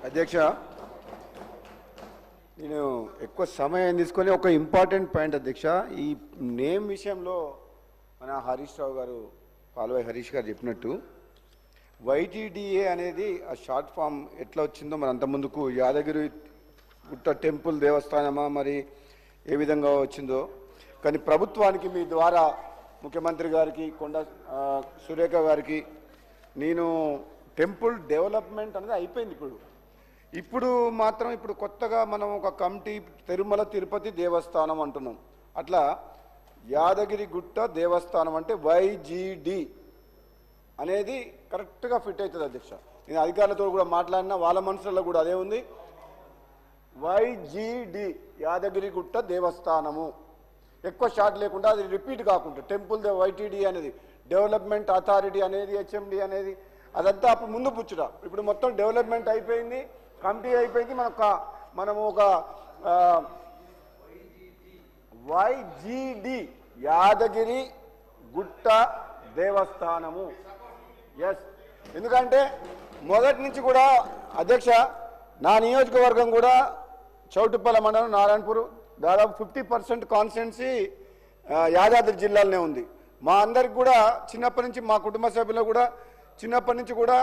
అధ్యక్ష, నేను ఎక్కువ సమయం తీసుకొని ఒక ఇంపార్టెంట్ పాయింట్ అధ్యక్ష, ఈ నేమ్ విషయంలో మన హరీష్ రావు గారు పాల్వాయి హరీష్ గారు చెప్పినట్టు వైటీడీఏ అనేది ఆ షార్ట్ ఫామ్ ఎట్లా వచ్చిందో మన అంత ముందుకు యాదగిరి గుట్ట టెంపుల్ దేవస్థానమా మరి ఏ విధంగా వచ్చిందో, కానీ ప్రభుత్వానికి మీ ద్వారా ముఖ్యమంత్రి గారికి కొండ సురేఖ గారికి నేను టెంపుల్ డెవలప్మెంట్ అనేది అయిపోయింది. ఇప్పుడు మాత్రం ఇప్పుడు కొత్తగా మనం ఒక కమిటీ తిరుమల తిరుపతి దేవస్థానం అంటున్నాం. అట్లా యాదగిరి గుట్ట దేవస్థానం అంటే వైజీడి అనేది కరెక్ట్గా ఫిట్ అవుతుంది అధ్యక్ష. నేను అధికారులతో కూడా మాట్లాడినా వాళ్ళ మనసులలో కూడా అదే ఉంది. వైజీడి యాదగిరి గుట్ట దేవస్థానము ఎక్కువ షార్ట్ లేకుండా అది రిపీట్ కాకుండా టెంపుల్ వైటీడీ అనేది డెవలప్మెంట్ అథారిటీ అనేది హెచ్ఎండి అనేది అదంతా అప్పుడు ముందు పుచ్చుట. ఇప్పుడు మొత్తం డెవలప్మెంట్ అయిపోయింది, కమిటీ అయిపోయింది. మనము ఒక వైజీడి యాదగిరి గుట్ట దేవస్థానము. ఎస్, ఎందుకంటే మొదటి నుంచి కూడా అధ్యక్ష నా నియోజకవర్గం కూడా చౌటుప్పల మండలం నారాయణపూర్ దాదాపు 50% కాన్స్టిట్యున్సీ యాదాద్రి జిల్లాలోనే ఉంది. మా అందరికి కూడా చిన్నప్పటి నుంచి మా కుటుంబ సభ్యులు కూడా చిన్నప్పటి నుంచి కూడా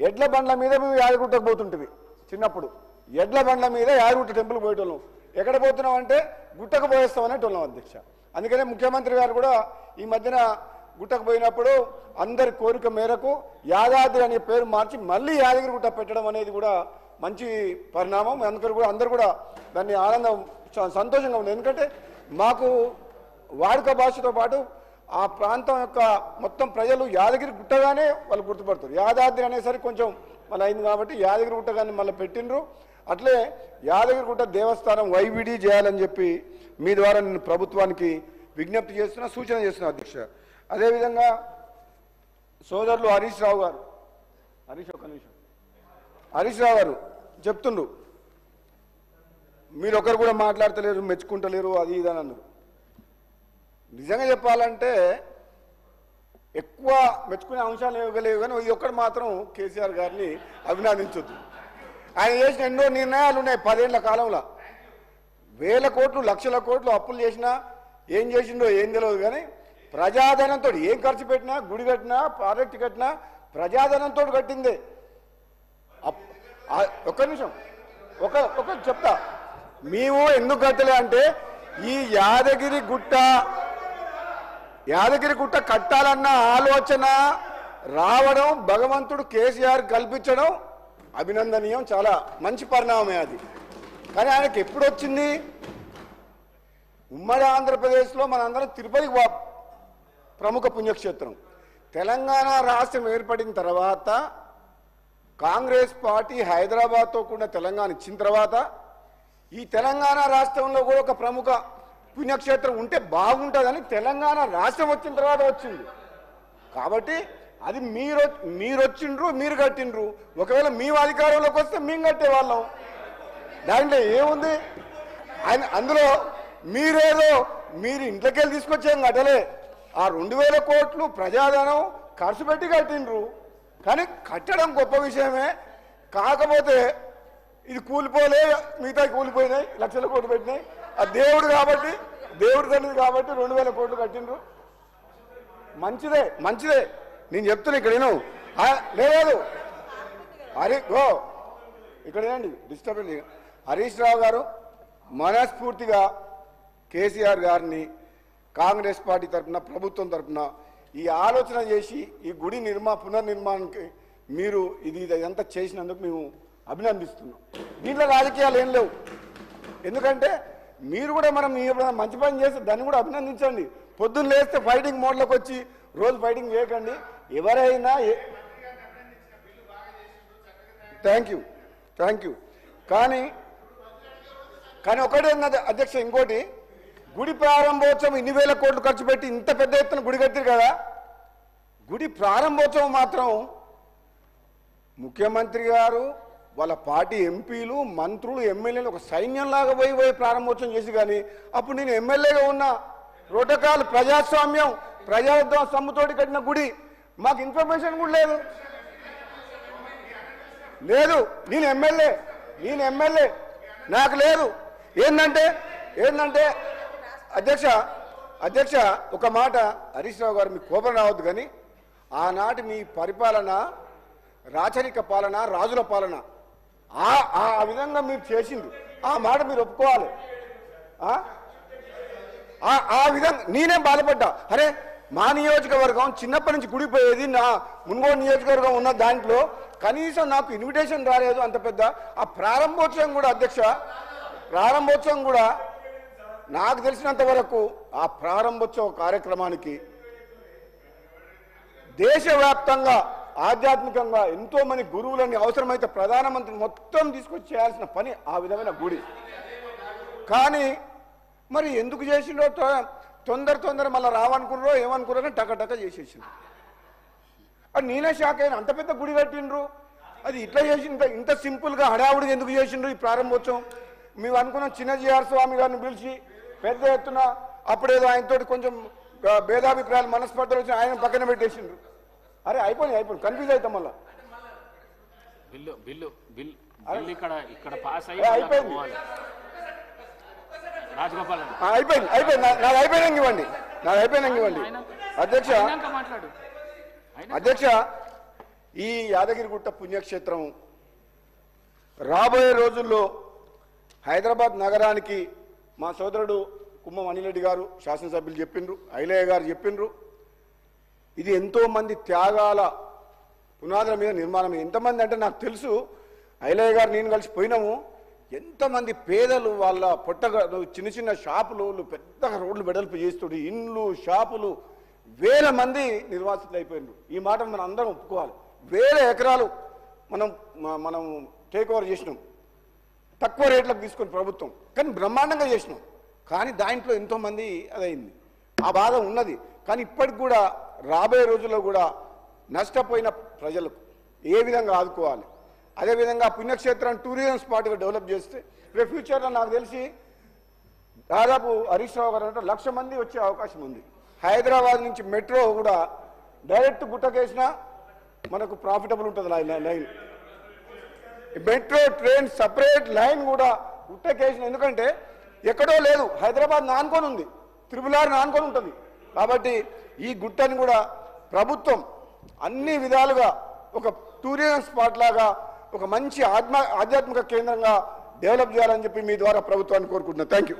ఎడ్ల బండ్ల మీద మేము యాదగిరిగుట్టకు పోతుంటివి. చిన్నప్పుడు ఎడ్ల బండ్ల మీద యాదగిరిగుట్ట టెంపుల్కి పోయేటోళ్ళం. ఎక్కడ పోతున్నాం అంటే గుట్టకు పోయేస్తాం అనేటోళ్ళం అధ్యక్ష. అందుకనే ముఖ్యమంత్రి గారు కూడా ఈ మధ్యన గుట్టకు పోయినప్పుడు అందరి కోరిక మేరకు యాదాద్రి అనే పేరు మార్చి మళ్ళీ యాదగిరిగుట్ట పెట్టడం అనేది కూడా మంచి పరిణామం. అందరూ కూడా దాన్ని ఆనందం సంతోషంగా ఉంది. ఎందుకంటే మాకు వాడుక భాషతో పాటు ఆ ప్రాంతం యొక్క మొత్తం ప్రజలు యాదగిరి గుట్టగానే వాళ్ళు గుర్తుపడతారు. యాదాద్రి అనేసరికి కొంచెం మళ్ళీ అయింది కాబట్టి యాదగిరి గుట్టగానే మళ్ళీ పెట్టినరు. అట్లే యాదగిరి గుట్ట దేవస్థానం వైవిడి చేయాలని చెప్పి మీ ద్వారా నేను ప్రభుత్వానికి విజ్ఞప్తి చేస్తున్నా, సూచన చేస్తున్నా అధ్యక్ష. అదేవిధంగా సోదరులు హరీష్ రావు గారు చెప్తుండ్రు, మీరు ఒకరు కూడా మాట్లాడతలేరు, మెచ్చుకుంటలేరు, అది ఇది అని అన్నారు. నిజంగా చెప్పాలంటే ఎక్కువ మెచ్చుకునే అంశాలు ఇవ్వలేవు, కానీ ఇది ఒక్కటి మాత్రం కేసీఆర్ గారిని అభినందించొద్దు. ఆయన చేసిన ఎన్నో నిర్ణయాలు ఉన్నాయి 10 ఏళ్ల కాలంలో. వేల కోట్లు లక్షల కోట్లు అప్పులు చేసినా ఏం చేసిండో ఏం తెలియదు, కానీ ప్రజాధనంతో ఏం ఖర్చు పెట్టినా, గుడి కట్టినా, ప్రాజెక్టు కట్టినా ప్రజాధనంతో కట్టిందే. ఒక్క నిమిషం ఒక చెప్తా, మేము ఎందుకు కట్టలే అంటే ఈ యాదగిరి గుట్ట కట్టాలన్న ఆలోచన రావడం భగవంతుడు కేసీఆర్ కల్పించడం అభినందనీయం, చాలా మంచి పరిణామమే అది. కానీ ఆయనకి ఎప్పుడు వచ్చింది? ఉమ్మడి ఆంధ్రప్రదేశ్లో మనందరం తిరుపతికి ప్రముఖ పుణ్యక్షేత్రం. తెలంగాణ రాష్ట్రం ఏర్పడిన తర్వాత కాంగ్రెస్ పార్టీ హైదరాబాద్తో కూడిన తెలంగాణ ఇచ్చిన తర్వాత ఈ తెలంగాణ రాష్ట్రంలో కూడా ఒక ప్రముఖ పుణ్యక్షేత్రం ఉంటే బాగుంటుందని తెలంగాణ రాష్ట్రం వచ్చిన తర్వాత వచ్చింది. కాబట్టి అది మీరు వచ్చిండ్రు, మీరు కట్టిండ్రు. ఒకవేళ మేము అధికారంలోకి వస్తే మేము కట్టేవాళ్ళం. దాంట్లో ఏముంది? అందులో మీరు ఇంట్లోకెళ్ళి తీసుకొచ్చేం కట్టలే. ఆ 2000 కోట్లు ప్రజాధనం ఖర్చు పెట్టి కట్టిండ్రు. కానీ కట్టడం గొప్ప విషయమే. కాకపోతే ఇది కూలిపోలే, మిగతా కూలిపోయినాయి, లక్షల కోట్లు పెట్టినాయి. ఆ దేవుడు తండ్రి కాబట్టి 2000 కోట్లు కట్టిండ్రు. మంచిదే నేను చెప్తున్నా. ఇక్కడ లేదు ఇక్కడ ఏంటి డిస్టర్బెన్స్. హరీష్ రావు గారు మనస్ఫూర్తిగా కేసీఆర్ గారిని కాంగ్రెస్ పార్టీ తరఫున, ప్రభుత్వం తరఫున ఈ ఆలోచన చేసి ఈ గుడి పునర్నిర్మాణానికి మీరు ఇదంతా చేసినందుకు మేము అభినందిస్తున్నాం. దీంట్లో రాజకీయాలు ఏం లేవు. ఎందుకంటే మీరు కూడా మంచి పని చేస్తే దాన్ని కూడా అభినందించండి. పొద్దున్న లేస్తే ఫైటింగ్ మోడ్లోకి వచ్చి రోజు ఫైటింగ్ చేయకండి. ఎవరైనా థ్యాంక్ యూ కానీ ఒకటే అధ్యక్ష, ఇంకోటి గుడి ప్రారంభోత్సవం 2000 కోట్లు ఖర్చు పెట్టి ఇంత పెద్ద ఎత్తున గుడి కట్టారు కదా. గుడి ప్రారంభోత్సవం మాత్రం ముఖ్యమంత్రి గారు, వాళ్ళ పార్టీ ఎంపీలు, మంత్రులు, ఎమ్మెల్యేలు ఒక సైన్యంలాగా పోయి ప్రారంభోత్సవం చేసి, కానీ అప్పుడు నేను ఎమ్మెల్యేగా ఉన్న ప్రోటోకాల్, ప్రజాస్వామ్యం, సొమ్ముతోటి కట్టిన గుడి మాకు ఇన్ఫర్మేషన్ కూడా లేదు. లేదు, నేను ఎమ్మెల్యే నాకు లేదు. ఏంటంటే అధ్యక్ష ఒక మాట, హరీష్ రావు గారు మీకు కోపం రావద్దు, కానీ ఆనాటి మీ పరిపాలన రాచరిక పాలన, రాజుల పాలన, ఆ విధంగా మీరు చేసింది, ఆ మాట మీరు ఒప్పుకోవాలి. ఆ విధంగా నేనేం బాధపడ్డా, అరే మా నియోజకవర్గం చిన్నప్పటి నుంచి గుడిపోయేది, నా మున్గోడు నియోజకవర్గం ఉన్న దాంట్లో కనీసం నాకు ఇన్విటేషన్ రాలేదు. అంత పెద్ద ఆ ప్రారంభోత్సవం కూడా అధ్యక్ష, నాకు తెలిసినంత వరకు ఆ ప్రారంభోత్సవ కార్యక్రమానికి దేశవ్యాప్తంగా ఆధ్యాత్మికంగా ఎంతో మంది గురువులని, అవసరమైతే ప్రధానమంత్రి మొత్తం తీసుకొచ్చి చేయాల్సిన పని ఆ విధమైన గుడి. కానీ మరి ఎందుకు చేసిండో తొందర మళ్ళీ రావనుకున్నారో ఏమనుకున్నారో టక చేసేసిండ్రు. అది నేనే షాక్ అయినా, అంత పెద్ద గుడి కట్టిండ్రు, అది ఇట్లా చేసి ఇంత సింపుల్గా హడావుడిగా ఎందుకు చేసిండ్రు ఈ ప్రారంభోత్సవం? మేము అనుకున్నాం చిన్నజీఆర్ స్వామి గారిని పిలిచి పెద్ద ఎత్తున, అప్పుడేదో ఆయనతో కొంచెం భేదాభిప్రాయాలు మనస్పర్ధలు వచ్చి ఆయన పక్కన పెట్టేసిండ్రు. అరే అయిపోయింది కన్ఫ్యూజ్ అవుతాం మళ్ళా. అయిపోయింది నాది అయిపోయినాక ఇవ్వండి అధ్యక్ష. ఈ యాదగిరిగుట్ట పుణ్యక్షేత్రం రాబోయే రోజుల్లో హైదరాబాద్ నగరానికి మా సోదరుడు కుమ్మం అనిలరెడ్డి గారు శాసనసభ్యులు చెప్పిండ్రు, ఐలయ్య గారు చెప్పిండ్రు, ఇది ఎంతోమంది త్యాగాల పునాదుల మీద నిర్మాణం. ఎంతమంది అంటే నాకు తెలుసు, ఐలయ్య గారు నేను కలిసి పోయినాము, ఎంతమంది పేదలు వాళ్ళ చిన్న షాపులు, పెద్ద రోడ్లు వెడల్పు చేస్తుడు, ఇండ్లు షాపులు, వేల మంది నిర్వాసితులు అయిపోయినారు. ఈ మాట మనం అందరం ఒప్పుకోవాలి. వేల ఎకరాలు మనం టేక్ ఓవర్ చేసినాం, తక్కువ రేట్లకు తీసుకుని ప్రభుత్వం, కానీ బ్రహ్మాండంగా చేసినాం. కానీ దాంట్లో ఎంతోమంది అదైంది, ఆ బాధ ఉన్నది. కానీ ఇప్పటికి కూడా రాబోయే రోజుల్లో కూడా నష్టపోయిన ప్రజలకు ఏ విధంగా ఆదుకోవాలి, అదేవిధంగా పుణ్యక్షేత్రాన్ని టూరిజం స్పాట్గా డెవలప్ చేస్తే రేపు ఫ్యూచర్లో నాకు తెలిసి దాదాపు హరీష్ రావు గారు అంటే 1,00,000 మంది వచ్చే అవకాశం ఉంది. హైదరాబాద్ నుంచి మెట్రో కూడా డైరెక్ట్ గుట్టకేసినా మనకు ప్రాఫిటబుల్ ఉంటుంది line. Metro train separate line కూడా గుట్టకేసిన, ఎందుకంటే ఎక్కడో లేదు, హైదరాబాద్ నానుకొని ఉంది, త్రిపుల్ ఆర్ నానుకొని ఉంటుంది. కాబట్టి ఈ గుట్టని కూడా ప్రభుత్వం అన్ని విధాలుగా ఒక టూరిజం స్పాట్ లాగా, ఒక మంచి ఆధ్యాత్మిక కేంద్రంగా డెవలప్ చేయాలని చెప్పి మీ ద్వారా ప్రభుత్వాన్ని కోరుకుంటున్నాను. Thank you.